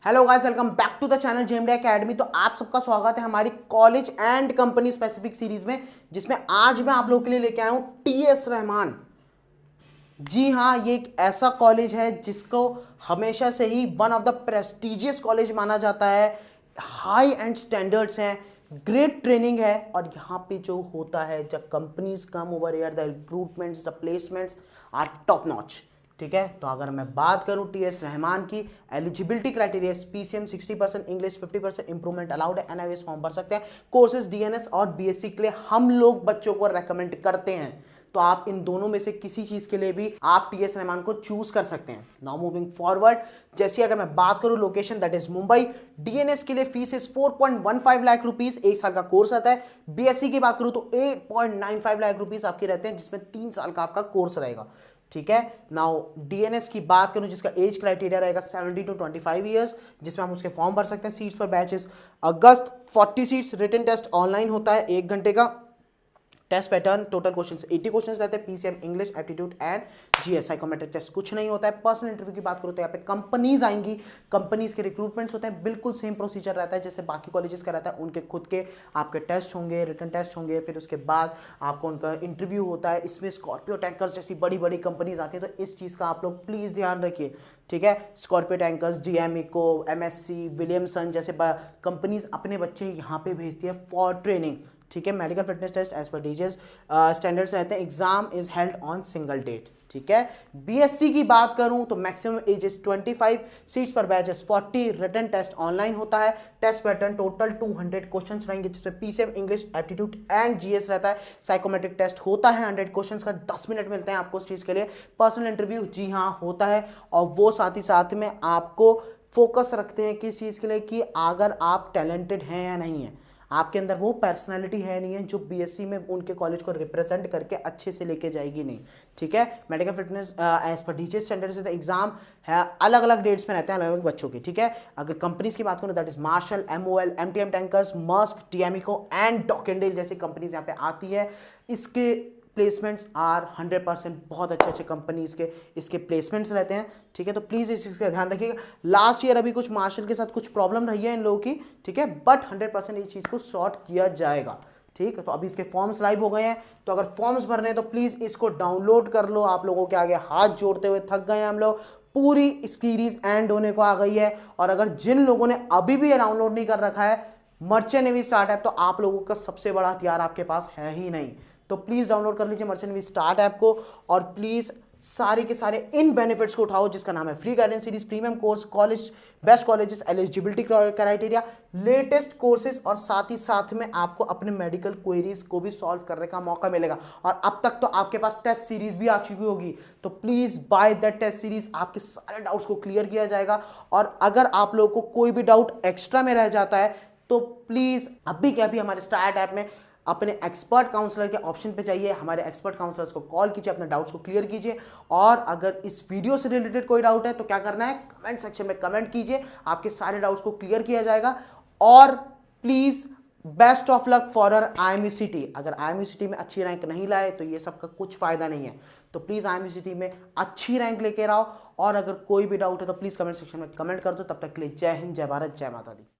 Hello guys, welcome back to the channel JMD academy. तो आप सबका स्वागत है हमारी college and company specific series में, जिसमें आज मैं आप लोगों के लिए लेके आया हूं टीएस रहमान। जी हाँ, ये एक ऐसा कॉलेज है जिसको हमेशा से ही one of the prestigious college माना जाता है। हाई एंड स्टैंडर्ड्स हैं, ग्रेट ट्रेनिंग है, और यहाँ पे जो होता है जब companies come over here, the recruitments, the placements are top notch. ठीक है, तो अगर मैं बात करूं टीएस रहमान की, eligibility criteria PCM 60%, English 50% improvement allowed है, एनआईएस फॉर्म भर सकते हैं। कोर्सेज डीएनएस और बीएससी के लिए हम लोग बच्चों को रेकमेंड करते हैं, तो आप इन दोनों में से किसी चीज के लिए भी आप टीएस रहमान को चूज कर सकते हैं। नाउ मूविंग फॉरवर्ड, जैसे अगर मैं बात करूं location that is Mumbai, DNS के लिए फीस इज 4.15 लाख रुपीस, एक साल का कोर्स आता है। बीएससी की बात करूं तो 8.95 लाख रुपीस आपके रहते हैं, जिसमें 3 साल का आपका कोर्स रहेगा। ठीक है, नाउ डीएनएस की बात करूं जिसका एज क्राइटेरिया रहेगा 70 to 25 ईयर्स, जिसमें हम उसके फॉर्म भर सकते हैं। सीट्स पर बैचेस अगस्त, 40 सीट्स, रिटन टेस्ट ऑनलाइन होता है 1 घंटे का। Test pattern, total questions 80 questions रहते हैं, PCM, English, aptitude and GS. Psychometric test कुछ नहीं होता है। पर्सनल इंटरव्यू की बात करो तो यहाँ पे कंपनीज आएंगी, कंपनीज के रिक्रूटमेंट्स होते हैं, बिल्कुल सेम प्रोसीजर रहता है जैसे बाकी कॉलेजेस का रहता है। उनके खुद के आपके टेस्ट होंगे, रिटन टेस्ट होंगे, फिर उसके बाद आपको उनका इंटरव्यू होता है। इसमें स्कॉर्पियो टैंकर्स जैसी बड़ी बड़ी कंपनीज आती है, तो इस चीज़ का आप लोग प्लीज़ ध्यान रखिए। ठीक है, स्कॉर्पियो टैंकर्स, डीएमइको, एमएससी, विलियमसन जैसे कंपनीज अपने बच्चे यहाँ पे भेजती है फॉर ट्रेनिंग। ठीक है, medical fitness test as per DGS standards रहते हैं। Exam is held on single date. ठीक है, बीएससी की बात करूं तो maximum age is 25, seats per batches 40, written test online होता है। टेस्ट पैटर्न टोटल 200 क्वेश्चंस रहेंगे, जिसमें PCM, English, aptitude and GS रहता है। साइकोमेट्रिक टेस्ट होता है 100 क्वेश्चंस का, 10 मिनट मिलते हैं आपको उस चीज़ के लिए। पर्सनल इंटरव्यू जी हाँ होता है, और वो साथ ही साथ में आपको फोकस रखते हैं किस चीज़ के लिए, कि अगर आप टैलेंटेड हैं या नहीं है, आपके अंदर वो पर्सनालिटी है नहीं है जो बीएससी में उनके कॉलेज को रिप्रेजेंट करके अच्छे से लेके जाएगी नहीं। ठीक है, medical fitness as per DG standard से एग्जाम है, अलग अलग डेट्स में रहते हैं अलग अलग बच्चों की। ठीक है, अगर कंपनीज की बात करूं that is Marshall, MOL, MTM tankers, Maersk, डीएमइको एंड डॉकेंडेल जैसी कंपनीज यहाँ पे आती है। इसके प्लेसमेंट्स आर 100%, बहुत अच्छे अच्छे कंपनीज के इसके प्लेसमेंट्स रहते हैं। ठीक है, तो प्लीज़ इस चीज़ का ध्यान रखिएगा। लास्ट ईयर अभी कुछ मार्शल के साथ कुछ प्रॉब्लम रही है इन लोगों की, ठीक है, बट 100% इस चीज़ को सॉर्ट किया जाएगा। ठीक है, तो अभी इसके फॉर्म्स लाइव हो गए हैं, तो अगर फॉर्म्स भरने हैं तो प्लीज़ इसको डाउनलोड कर लो। आप लोगों के आगे हाथ जोड़ते हुए थक गए हैं हम लोग, पूरी सीरीज एंड होने को आ गई है। और अगर जिन लोगों ने अभी भी ये डाउनलोड नहीं कर रखा है मर्चेंट नेवी स्टार्ट ऐप, तो आप लोगों का सबसे बड़ा हथियार आपके पास है ही नहीं। तो प्लीज डाउनलोड कर लीजिए मर्चेंट नेवी स्टार्ट ऐप को, और प्लीज सारे के सारे इन बेनिफिट्स को उठाओ, जिसका नाम है free guidance series, premium course, college, best colleges, eligibility criteria, latest courses, और साथ ही साथ में आपको अपने मेडिकल क्वेरीज को भी सॉल्व करने का मौका मिलेगा। और अब तक तो आपके पास टेस्ट सीरीज भी आ चुकी होगी, तो please buy that test series आपके सारे डाउट्स को क्लियर किया जाएगा। और अगर आप लोगों को कोई भी डाउट एक्स्ट्रा में रह जाता है तो प्लीज अभी के अभी हमारे स्टार्ट ऐप में अपने एक्सपर्ट काउंसलर के ऑप्शन पे जाइए, हमारे एक्सपर्ट काउंसलर्स को कॉल कीजिए, अपने डाउट्स को क्लियर कीजिए। और अगर इस वीडियो से रिलेटेड कोई डाउट है तो क्या करना है, कमेंट सेक्शन में कमेंट कीजिए, आपके सारे डाउट्स को क्लियर किया जाएगा। और please best of luck for our IMUCT। अगर IMUCT में अच्छी रैंक नहीं लाए तो ये सब का कुछ फायदा नहीं है, तो प्लीज IMUCT में अच्छी रैंक लेकर आओ। और अगर कोई भी डाउट है तो प्लीज कमेंट सेक्शन में कमेंट कर दो। तब तक के लिए जय हिंद, जय भारत, जय माता दी।